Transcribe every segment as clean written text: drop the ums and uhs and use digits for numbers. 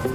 నేడు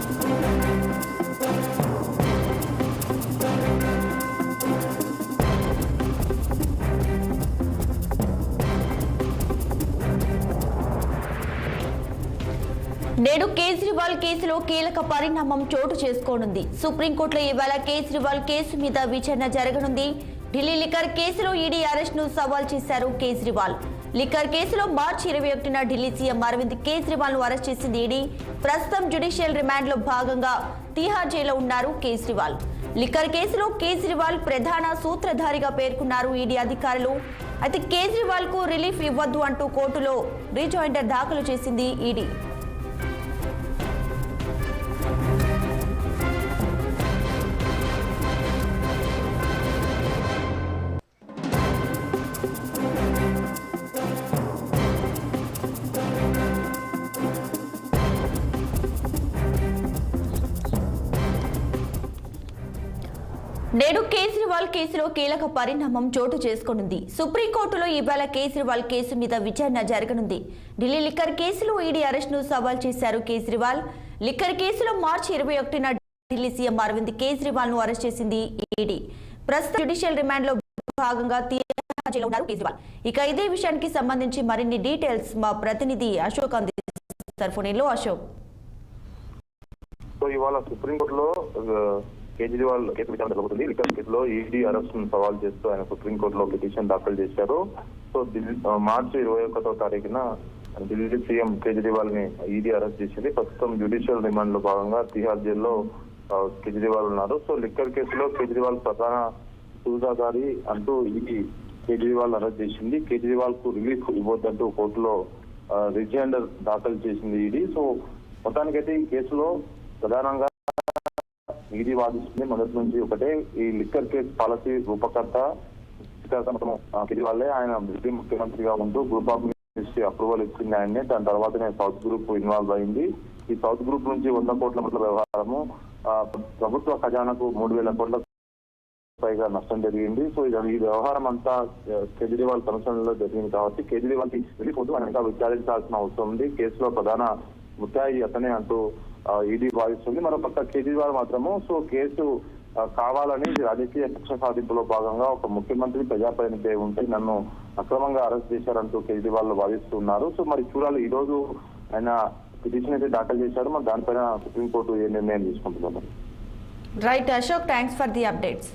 కేజ్రీవాల్ కేసులో కీలక పరిణామం చోటు చేసుకోనుంది. సుప్రీంకోర్టులో ఇవాళ కేజ్రీవాల్ కేసు మీద విచారణ జరగనుంది. ఢిల్లీ లిక్కర్ కేసులో ఈడీ అరెస్ట్ ను సవాల్ చేశారు కేజ్రీవాల్. లిక్కర్ కేసులో మార్చి 21న ఢిల్లీ సీఎం అరవింద్ కేజ్రీవాల్ ను అరెస్ట్ చేసింది ఈడీ. ప్రస్తుతం జ్యుడిషియల్ రిమాండ్ లో భాగంగా తిహార్ జైల్లో ఉన్నారు కేజ్రీవాల్. లిక్కర్ కేసులో కేజ్రీవాల్ ప్రధాన సూత్రధారిగా పేర్కొన్నారు ఈడీ అధికారులు. అయితే కేజ్రీవాల్ కు రిలీఫ్ ఇవ్వద్దు అంటూ కోర్టులో రీజాయిండర్ దాఖలు చేసింది ఈడీ. నేడు కేజ్రీవాల్ కేసులో కీలక పరిణామం చోటు చేసుకోనుంది. సుప్రీంకోర్టులో ఇవాళ కేజ్రీవాల్ కేసు మీద విచారణ జరగనుంది. ఢిల్లీ లిక్కర్ కేసులో ఈడీ అరెస్ట్ ను సవాల్ చేశారు కేజ్రీవాల్. లిక్కర్ కేసులో మార్చి 21న ఢిల్లీ సీఎం అరవింద్ కేజ్రీవాల్ ను అరెస్ట్ చేసింది ఈడీ. ప్రస్తుతం జ్యుడిషియల్ రిమాండ్ లో భాగంగా తిహార్ జైల్లో ఉన్నారు కేజ్రీవాల్. ఇక ఇదే విషయానికి సంబంధించి మరిన్ని డీటెయిల్స్ మా ప్రతినిధి అశోక్ అందిస్తారు. ఫోన్లో అశోక్. ఇవాళ సుప్రీంకోర్టులో కేజ్రీవాల్ కేసు విచారణ జరుగుతుంది. లిక్కర్ కేసులో ఈడీ అరెస్ట్ ను సవాల్ చేస్తూ ఆయన సుప్రీంకోర్టులో పిటిషన్ దాఖలు చేశారు. సో మార్చి 21వ తారీఖున ఢిల్లీ సీఎం కేజ్రీవాల్ ని ఈడీ అరెస్ట్ చేసింది. ప్రస్తుతం జ్యుడిషియల్ రిమాండ్ లో భాగంగా తిహార్ జైల్లో కేజ్రీవాల్ ఉన్నారు. సో లిక్కర్ కేసులో కేజ్రీవాల్ ప్రధాన సూత్రధారి అంటూ ఈడీ కేజ్రీవాల్ అరెస్ట్ చేసింది. కేజ్రీవాల్ కు రిలీఫ్ ఇవ్వద్దంటూ కోర్టులో రిజైండర్ దాఖలు చేసింది ఈడీ. సో మొత్తానికైతే ఈ కేసులో ప్రధానంగా ఈడీ వాదిస్తుంది మొదటి నుంచి ఒకటే, ఈ లిక్కర్ కేసు పాలసీ రూపకర్త కేజ్రీవాల్ ఆయన ఢిల్లీ ముఖ్యమంత్రిగా ఉంటూ గ్రూప్ ఆఫ్ మినిస్ట్రీ అప్రూవల్ ఇచ్చింది ఆయన్నే. దాని తర్వాతనే సౌత్ గ్రూప్ ఇన్వాల్వ్ అయింది. ఈ సౌత్ గ్రూప్ నుంచి 100 కోట్ల వ్యవహారము ప్రభుత్వ ఖజానాకు 3,000 కోట్ల పైగా నష్టం జరిగింది. సో ఈ వ్యవహారం అంతా కేజ్రీవాల్ కమిషన్లో జరిగింది కాబట్టి కేజ్రీవాల్ కి రిలీఫ్ వద్దు ఆయన ఇంకా విచారించాల్సిన అవసరం ఉంది. కేసులో ప్రధాన ముద్దాయి అతనే అంటూ ఈడీ భావిస్తుంది. మరోపక్క కేజ్రీవాల్ మాత్రము సో కేసు కావాలని రాజకీయ కక్ష సాధింపులో భాగంగా ఒక ముఖ్యమంత్రి ప్రజాప్రతినిధి ఉంటే నన్ను అక్రమంగా అరెస్ట్ చేశారంటూ కేజ్రీవాల్ భావిస్తున్నారు. సో మరి చూడాలి, ఈ రోజు ఆయన పిటిషన్ అయితే దాఖలు చేశారు. మరి దానిపైన సుప్రీంకోర్టు ఏ నిర్ణయం తీసుకుంటున్నారు. Right Ashok, thanks for the updates.